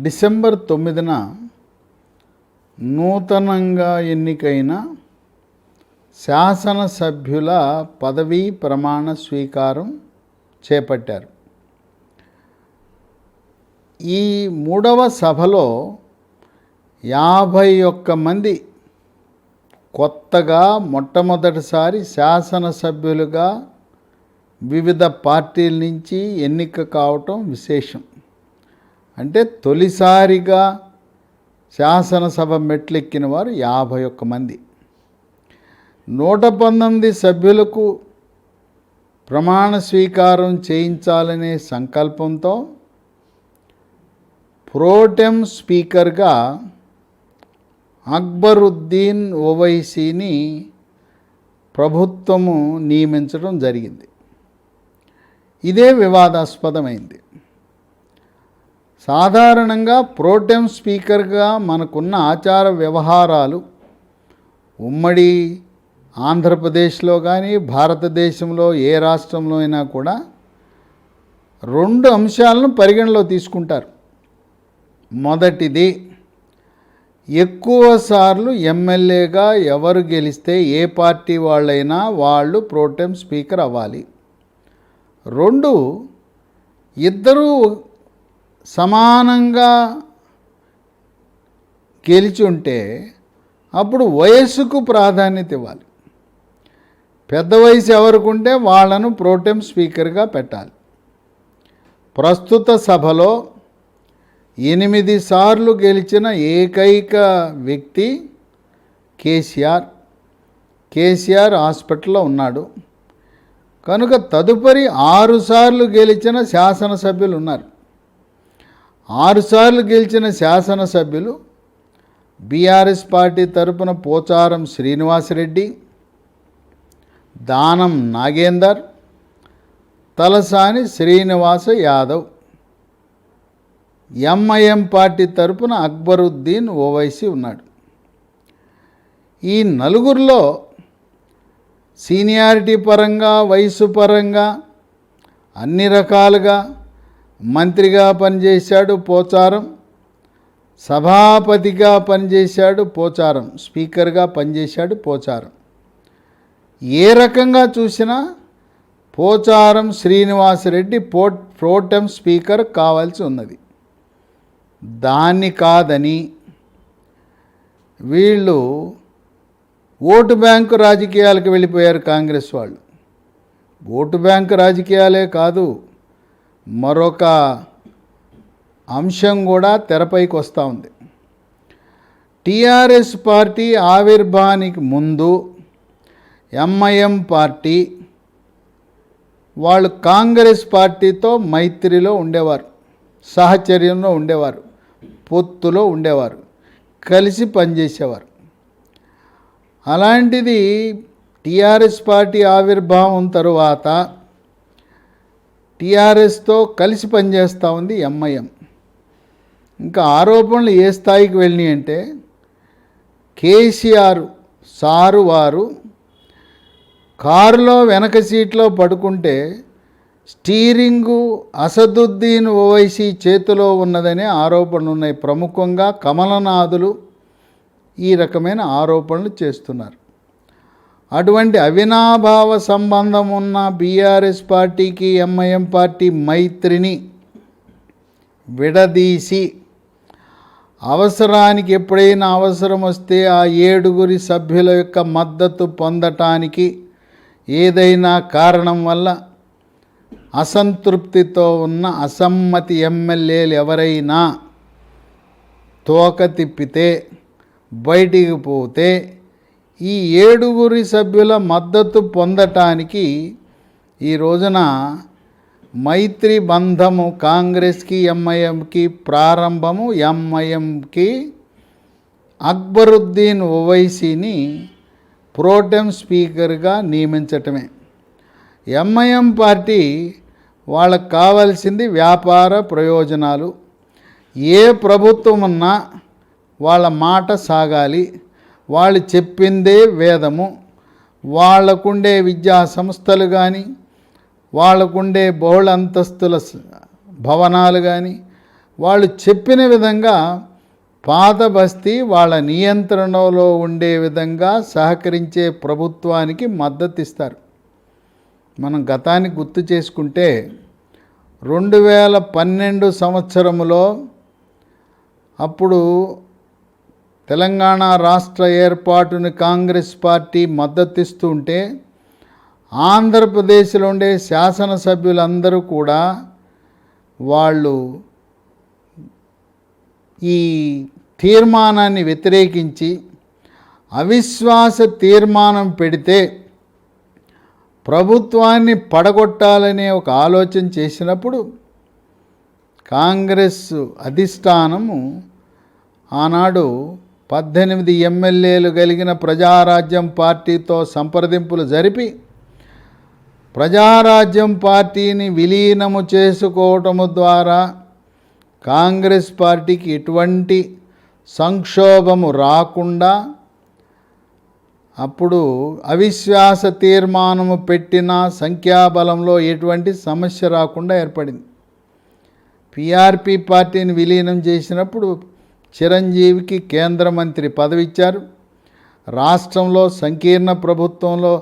December 9న నూతనంగా ఎన్నికైన శాసనసభ్యుల పదవీ ప్రమాణ స్వీకారం చేపట్టారు. ఈ మూడవ సభలో 51 మంది కొత్తగా మొట్టమొదటిసారి శాసనసభ్యులుగా వివిధ పార్టీల నుంచి ఎన్నిక కావటం విశేషం. అంటే తొలిసారిగా శాసనసభ మెట్లెక్కిన వారు 51 మంది. 119 సభ్యులకు ప్రమాణ స్వీకారం చేయించాలనే సంకల్పంతో ప్రోటెం స్పీకర్గా అక్బరుద్దీన్ ఓవైసీని ప్రభుత్వము నియమించడం జరిగింది. ఇదే వివాదాస్పదమైంది. సాధారణంగా ప్రోటెం స్పీకర్గా మనకున్న ఆచార వ్యవహారాలు ఉమ్మడి ఆంధ్రప్రదేశ్లో కానీ భారతదేశంలో ఏ రాష్ట్రంలో అయినా కూడా 2 అంశాలను పరిగణలో తీసుకుంటారు. మొదటిది, ఎక్కువ సార్లు ఎమ్మెల్యేగా ఎవరు గెలిస్తే ఏ పార్టీ వాళ్ళైనా వాళ్ళు ప్రోటెం స్పీకర్ అవ్వాలి. 2, ఇద్దరూ సమానంగా గెలిచి ఉంటే అప్పుడు వయస్సుకు ప్రాధాన్యత ఇవ్వాలి. పెద్ద వయసు ఎవరికి ఉంటే వాళ్ళను ప్రోటెం స్పీకర్గా పెట్టాలి. ప్రస్తుత సభలో 8 సార్లు గెలిచిన ఏకైక వ్యక్తి కేసీఆర్ హాస్పిటల్లో ఉన్నాడు కనుక తదుపరి 6 సార్లు గెలిచిన శాసనసభ్యులు ఉన్నారు. 6 సార్లు గెలిచిన శాసనసభ్యులు బీఆర్ఎస్ పార్టీ తరపున పోచారం శ్రీనివాసరెడ్డి, దానం నాగేందర్, తలసాని శ్రీనివాస యాదవ్. ఎంఐఎం పార్టీ తరపున అక్బరుద్దీన్ ఓవైసీ ఉన్నాడు. ఈ నలుగురిలో సీనియారిటీ పరంగా, వయసు పరంగా అన్ని రకాలుగా మంత్రిగా పనిచేశాడు పోచారం, సభాపతిగా పనిచేశాడు పోచారం, స్పీకర్గా పనిచేశాడు పోచారం. ఏ రకంగా చూసినా పోచారం శ్రీనివాసరెడ్డి ప్రోటెం స్పీకర్ కావాల్సి ఉన్నది. దాన్ని కాదని వీళ్ళు ఓటు బ్యాంకు రాజకీయాలకు వెళ్ళిపోయారు కాంగ్రెస్ వాళ్ళు. ఓటు బ్యాంకు రాజకీయాలే కాదు, మరొక అంశం కూడా తెరపైకి వస్తూ ఉంది. టీఆర్ఎస్ పార్టీ ఆవిర్భావానికి ముందు ఎంఐఎం పార్టీ వాళ్ళు కాంగ్రెస్ పార్టీతో మైత్రిలో ఉండేవారు, సహచర్యంలో ఉండేవారు, పొత్తులో ఉండేవారు, కలిసి పనిచేసేవారు. అలాంటిది టీఆర్ఎస్ పార్టీ ఆవిర్భావం తరువాత టీఆర్ఎస్తో కలిసి పనిచేస్తూ ఉంది ఎంఐఎం. ఇంకా ఆరోపణలు ఏ స్థాయికి వెళ్ళినాయి అంటే కేసీఆర్ సారు వారు కారులో వెనక సీట్లో పడుకుంటే స్టీరింగు అసదుద్దీన్ ఓవైసీ చేతిలో ఉన్నదనే ఆరోపణలు ఉన్నాయి. ప్రముఖంగా కమలనాథులు ఈ రకమైన ఆరోపణలు చేస్తున్నారు. అటువంటి అవినాభావ సంబంధం ఉన్న బీఆర్ఎస్ పార్టీకి ఎంఐఎం పార్టీ మైత్రిని విడదీసి అవసరానికి ఎప్పుడైనా అవసరం వస్తే ఆ 7 సభ్యుల యొక్క మద్దతు పొందటానికి ఏదైనా కారణం వల్ల అసంతృప్తితో ఉన్న అసమ్మతి ఎమ్మెల్యేలు ఎవరైనా తోక తిప్పితే, బయటికి పోతే ఈ 7 సభ్యుల మద్దతు పొందటానికి ఈ రోజున మైత్రి బంధము కాంగ్రెస్కి ఎంఐఎంకి ప్రారంభము. ఎంఐఎంకి అక్బరుద్దీన్ ఓవైసీని ప్రోటెం స్పీకర్గా నియమించటమే. ఎంఐఎం పార్టీ వాళ్ళకు కావాల్సింది వ్యాపార ప్రయోజనాలు. ఏ ప్రభుత్వం ఉన్నా వాళ్ళ మాట సాగాలి, వాళ్ళు చెప్పిందే వేదము. వాళ్ళకుండే విద్యా సంస్థలు కానీ, వాళ్ళకుండే బహుళ అంతస్తుల భవనాలు కానీ, వాళ్ళు చెప్పిన విధంగా పాత బస్తీ వాళ్ళ నియంత్రణలో ఉండే విధంగా సహకరించే ప్రభుత్వానికి మద్దతు ఇస్తారు. మనం గతానికి గుర్తు చేసుకుంటే 2012 సంవత్సరంలో అప్పుడు తెలంగాణ రాష్ట్ర ఏర్పాటుని కాంగ్రెస్ పార్టీ మద్దతిస్తూ ఉంటే ఆంధ్రప్రదేశ్లో ఉండే శాసనసభ్యులందరూ కూడా వాళ్ళు ఈ తీర్మానాన్ని వ్యతిరేకించి అవిశ్వాస తీర్మానం పెడితే ప్రభుత్వాన్ని పడగొట్టాలనే ఒక ఆలోచన చేసినప్పుడు కాంగ్రెస్ అధిష్టానము ఆనాడు 18 ఎమ్మెల్యేలు కలిగిన ప్రజారాజ్యం పార్టీతో సంప్రదింపులు జరిపి ప్రజారాజ్యం పార్టీని విలీనము చేసుకోవటము ద్వారా కాంగ్రెస్ పార్టీకి ఎటువంటి సంక్షోభము రాకుండా అప్పుడు అవిశ్వాస తీర్మానము పెట్టిన సంఖ్యాబలంలో ఎటువంటి సమస్య రాకుండా ఏర్పడింది. పిఆర్పి పార్టీని విలీనం చేసినప్పుడు చిరంజీవికి కేంద్ర మంత్రి పదవి ఇచ్చారు. రాష్ట్రంలో సంకీర్ణ ప్రభుత్వంలో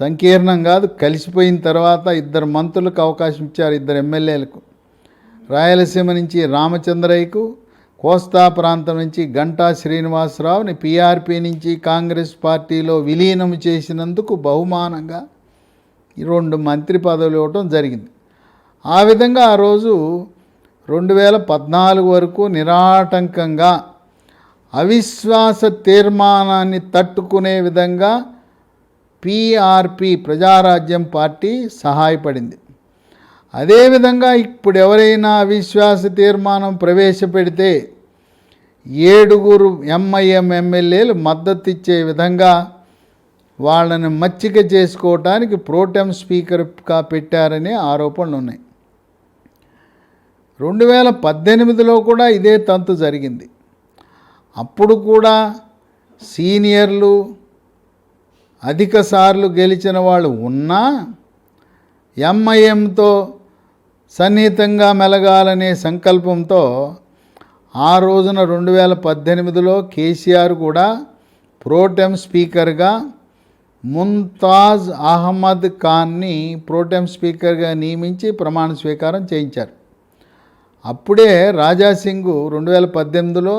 సంకీర్ణం కాదు కలిసిపోయిన తర్వాత 2 మంత్రులకు అవకాశం ఇచ్చారు, 2 ఎమ్మెల్యేలకు. రాయలసీమ నుంచి రామచంద్రయ్యకు, కోస్తా ప్రాంతం నుంచి గంటా శ్రీనివాసరావుని పిఆర్పి నుంచి కాంగ్రెస్ పార్టీలో విలీనం చేసినందుకు బహుమానంగా 2 మంత్రి పదవులు ఇవ్వటం జరిగింది. ఆ విధంగా ఆ రోజు 2014 వరకు నిరాటంకంగా అవిశ్వాస తీర్మానాన్ని తట్టుకునే విధంగా పిఆర్పి ప్రజారాజ్యం పార్టీ సహాయపడింది. అదేవిధంగా ఇప్పుడు ఎవరైనా అవిశ్వాస తీర్మానం ప్రవేశపెడితే 7 ఎంఐఎం ఎమ్మెల్యేలు మద్దతు ఇచ్చే విధంగా వాళ్ళని మచ్చిక చేసుకోవటానికి ప్రోటెం స్పీకర్గా పెట్టారనే ఆరోపణలు ఉన్నాయి. 2018లో కూడా ఇదే తంతు జరిగింది. అప్పుడు కూడా సీనియర్లు అధిక సార్లు గెలిచిన వాళ్ళు ఉన్నా ఎంఐఎంతో సన్నిహితంగా మెలగాలనే సంకల్పంతో ఆ రోజున 2018లో కేసీఆర్ కూడా ప్రోటెం స్పీకర్గా ముంతాజ్ అహ్మద్ ఖాన్ని ప్రోటెం స్పీకర్గా నియమించి ప్రమాణ స్వీకారం చేయించారు. అప్పుడే రాజాసింగ్ 2018లో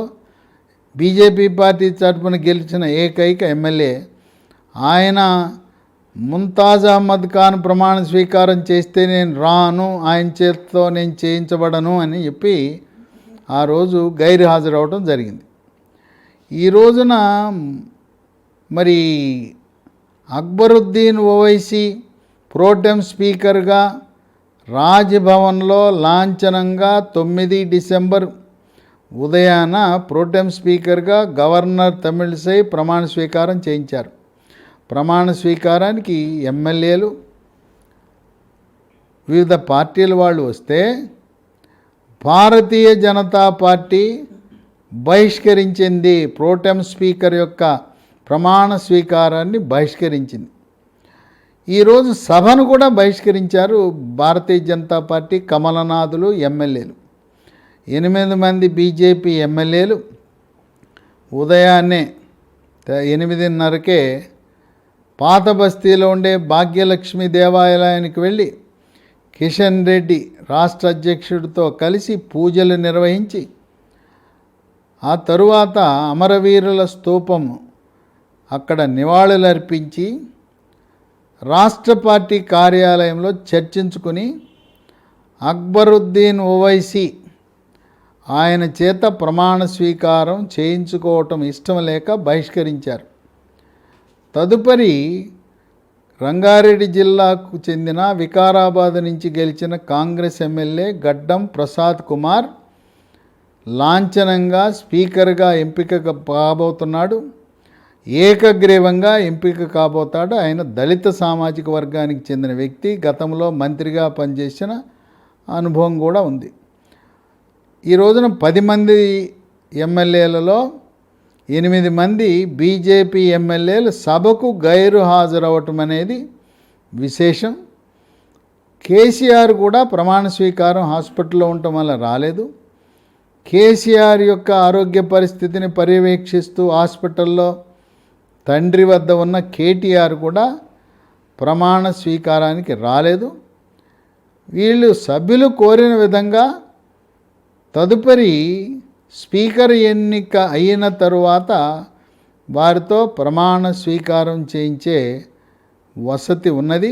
బీజేపీ పార్టీ తరఫున గెలిచిన ఏకైక ఎమ్మెల్యే. ఆయన ముంతాజ్ అహ్మద్ ఖాన్ ప్రమాణ స్వీకారం చేస్తే నేను రాను, ఆయన చేతితో నేను చేయించబడను అని చెప్పి ఆ రోజు గైరు హాజరవడం జరిగింది. ఈ రోజున మరి అక్బరుద్దీన్ ఓవైసీ ప్రోటెం స్పీకర్గా రాజ్భవన్లో లాంఛనంగా 9 డిసెంబర్ ఉదయాన ప్రోటెం స్పీకర్గా గవర్నర్ తమిళిసై ప్రమాణ స్వీకారం చేయించారు. ప్రమాణ స్వీకారానికి ఎమ్మెల్యేలు వివిధ పార్టీల వాళ్ళు వస్తే Bharatiya Janata party బహిష్కరించింది. Pro tem speaker యొక్క ప్రమాణ స్వీకారాన్ని బహిష్కరించింది. ఈరోజు సభను కూడా బహిష్కరించారు భారతీయ జనతా పార్టీ కమలనాథులు ఎమ్మెల్యేలు. 8 మంది బీజేపీ ఎమ్మెల్యేలు ఉదయాన్నే 8:30కే పాత బస్తీలో ఉండే భాగ్యలక్ష్మి దేవాలయానికి వెళ్ళి కిషన్ రెడ్డి రాష్ట్ర అధ్యక్షుడితో కలిసి పూజలు నిర్వహించి ఆ తరువాత అమరవీరుల స్తూపం అక్కడ నివాళులర్పించి రాష్ట్ర పార్టీ కార్యాలయంలో చర్చించుకుని అక్బరుద్దీన్ ఓవైసీ ఆయన చేత ప్రమాణ స్వీకారం చేయించుకోవటం ఇష్టం లేక బహిష్కరించారు. తదుపరి రంగారెడ్డి జిల్లాకు చెందిన వికారాబాద్ నుంచి గెలిచిన కాంగ్రెస్ ఎమ్మెల్యే గడ్డం ప్రసాద్ కుమార్ లాంఛనంగా స్పీకర్గా ఎంపిక కాబోతున్నాడు. ఏకగ్రీవంగా ఎంపిక కాబోతాడు. ఆయన దళిత సామాజిక వర్గానికి చెందిన వ్యక్తి. గతంలో మంత్రిగా పనిచేసిన అనుభవం కూడా ఉంది. ఈ రోజున 10 మంది ఎమ్మెల్యేలలో 8 మంది బీజేపీ ఎమ్మెల్యేలు సభకు గైరు హాజరవటం అనేది విశేషం. కేసీఆర్ కూడా ప్రమాణ స్వీకారం హాస్పిటల్లో ఉండటం వల్ల రాలేదు. కేసీఆర్ యొక్క ఆరోగ్య పరిస్థితిని పర్యవేక్షిస్తూ హాస్పిటల్లో తండ్రి వద్ద ఉన్న కేటీఆర్ కూడా ప్రమాణ స్వీకారానికి రాలేదు. వీళ్ళు సభ్యులు కోరిన విధంగా తదుపరి స్పీకర్ ఎన్నిక అయిన తరువాత వారితో ప్రమాణ స్వీకారం చేయించే వసతి ఉన్నది.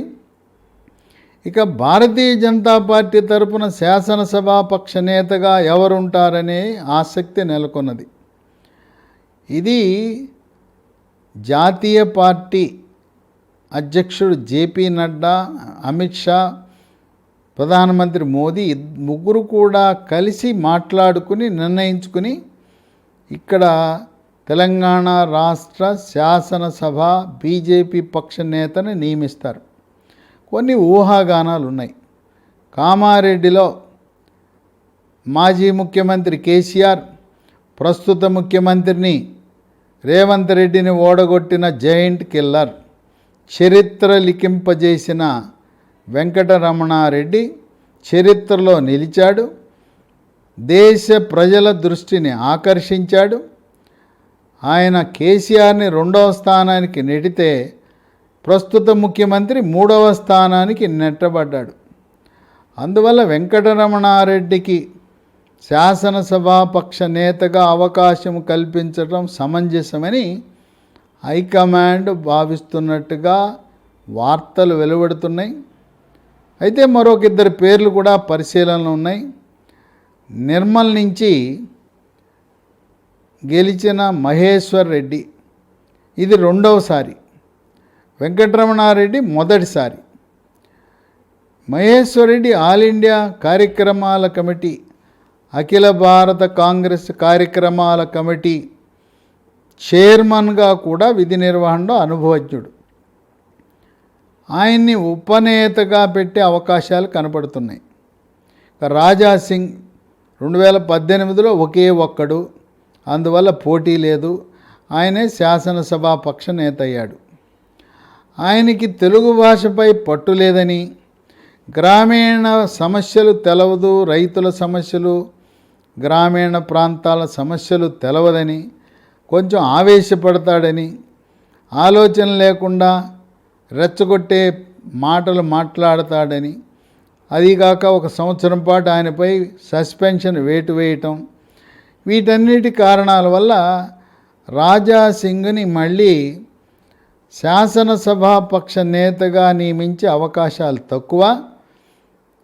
ఇక భారతీయ జనతా పార్టీ తరపున శాసనసభాపక్ష నేతగా ఎవరుంటారనే ఆసక్తి నెలకొన్నది. ఇది జాతీయ పార్టీ అధ్యక్షుడు జేపీ నడ్డా, అమిత్ షా, ప్రధానమంత్రి మోదీ ముగ్గురు కూడా కలిసి మాట్లాడుకుని నిర్ణయించుకుని ఇక్కడ తెలంగాణ రాష్ట్ర శాసనసభ బీజేపీ పక్ష నేతను నియమిస్తారు. కొన్ని ఊహాగానాలు ఉన్నాయి. కామారెడ్డిలో మాజీ ముఖ్యమంత్రి కేసీఆర్ ప్రస్తుత ముఖ్యమంత్రిని రేవంత్ రెడ్డిని ఓడగొట్టిన జైంట్ కిల్లర్, చరిత్ర లిఖింపజేసిన వెంకటరమణారెడ్డి చరిత్రలో నిలిచాడు. దేశ ప్రజల దృష్టిని ఆకర్షించాడు. ఆయన కేసీఆర్ని 2వ స్థానానికి నెడితే ప్రస్తుత ముఖ్యమంత్రి 3వ స్థానానికి నెట్టబడ్డాడు. అందువల్ల వెంకటరమణారెడ్డికి శాసనసభాపక్ష నేతగా అవకాశం కల్పించడం సమంజసమని హైకమాండ్ భావిస్తున్నట్టుగా వార్తలు వెలువడుతున్నాయి. అయితే మరొక 2 పేర్లు కూడా పరిశీలనలో ఉన్నాయి. నిర్మల్ నుంచి గెలిచిన మహేశ్వర్ రెడ్డి, ఇది 2వసారి. వెంకటరమణారెడ్డి మొదటిసారి. మహేశ్వర్ రెడ్డి ఆల్ ఇండియా కార్యక్రమాల కమిటీ, అఖిల భారత కాంగ్రెస్ కార్యక్రమాల కమిటీ చైర్మన్గా కూడా విధి నిర్వహణలో అనుభవజ్ఞుడు. ఆయన్ని ఉపనేతగా పెట్టే అవకాశాలు కనపడుతున్నాయి. రాజా సింగ్ 2018లో ఒకే ఒక్కడు, అందువల్ల పోటీ లేదు. ఆయనే శాసనసభా పక్ష నేత అయ్యాడు. ఆయనకి తెలుగు భాషపై పట్టు లేదని, గ్రామీణ సమస్యలు తెలవదు, రైతుల సమస్యలు, గ్రామీణ ప్రాంతాల సమస్యలు తెలవదని, కొంచెం ఆవేశపడతాడని, ఆలోచన లేకుండా రెచ్చగొట్టే మాటలు మాట్లాడతాడని, అదిగాక 1 సంవత్సరం పాటు ఆయనపై సస్పెన్షన్ వేటు వేయటం, వీటన్నిటి కారణాల వల్ల రాజా సింగ్ని మళ్ళీ శాసనసభాపక్ష నేతగా నియమించే అవకాశాలు తక్కువ.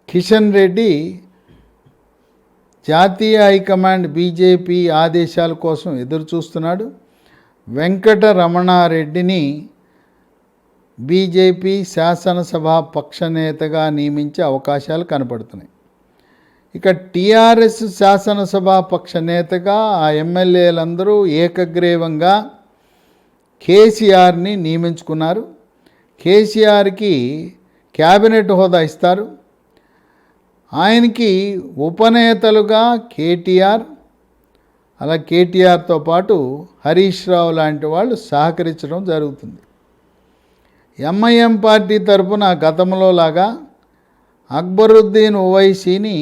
కిషన్ రెడ్డి జాతీయ హైకమాండ్ బీజేపీ ఆదేశాల కోసం ఎదురుచూస్తున్నాడు. వెంకటరమణారెడ్డిని బీజేపీ శాసనసభాపక్ష నేతగా నియమించే అవకాశాలు కనపడుతున్నాయి. ఇక టీఆర్ఎస్ శాసనసభాపక్ష నేతగా ఆ ఎమ్మెల్యేలందరూ ఏకగ్రీవంగా కేసీఆర్ని నియమించుకున్నారు. కేసీఆర్కి క్యాబినెట్ హోదా ఇస్తారు. ఆయనకి ఉపనేతలుగా కేటీఆర్, అలా కేటీఆర్తో పాటు హరీష్ రావు లాంటి వాళ్ళు సహకరించడం జరుగుతుంది. ఎంఐఎం పార్టీ తరఫున గతంలో లాగా అక్బరుద్దీన్ ఓవైసీని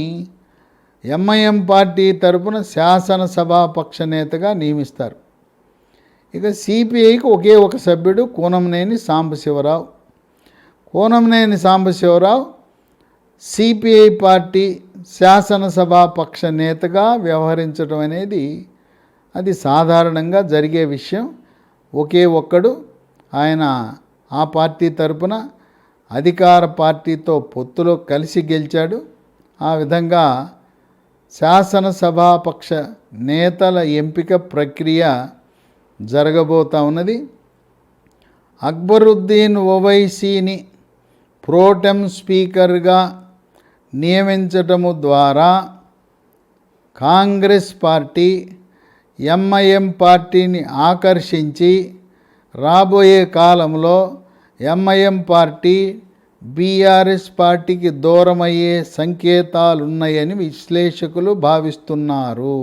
ఎంఐఎం పార్టీ తరఫున శాసనసభాపక్ష నేతగా నియమిస్తారు. ఇక సిపిఐకి ఒకే ఒక సభ్యుడు కూనంనేని సాంబశివరావు. కూనంనేని సాంబశివరావు సిపిఐ పార్టీ శాసనసభాపక్ష నేతగా వ్యవహరించడం అనేది అది సాధారణంగా జరిగే విషయం. ఒకే ఒక్కడు ఆయన ఆ పార్టీ తరపున అధికార పార్టీతో పొత్తులో కలిసి గెలిచాడు. ఆ విధంగా శాసనసభాపక్ష నేతల ఎంపిక ప్రక్రియ జరగబోతా ఉన్నది. అక్బరుద్దీన్ ఓవైసీని ప్రోటెం స్పీకర్గా నియమించటము ద్వారా కాంగ్రెస్ పార్టీ ఎంఐఎం పార్టీని ఆకర్షించి రాబోయే కాలంలో ఎంఐఎం పార్టీ బీఆర్ఎస్ పార్టీకి దూరమయ్యే సంకేతాలున్నాయని విశ్లేషకులు భావిస్తున్నారు.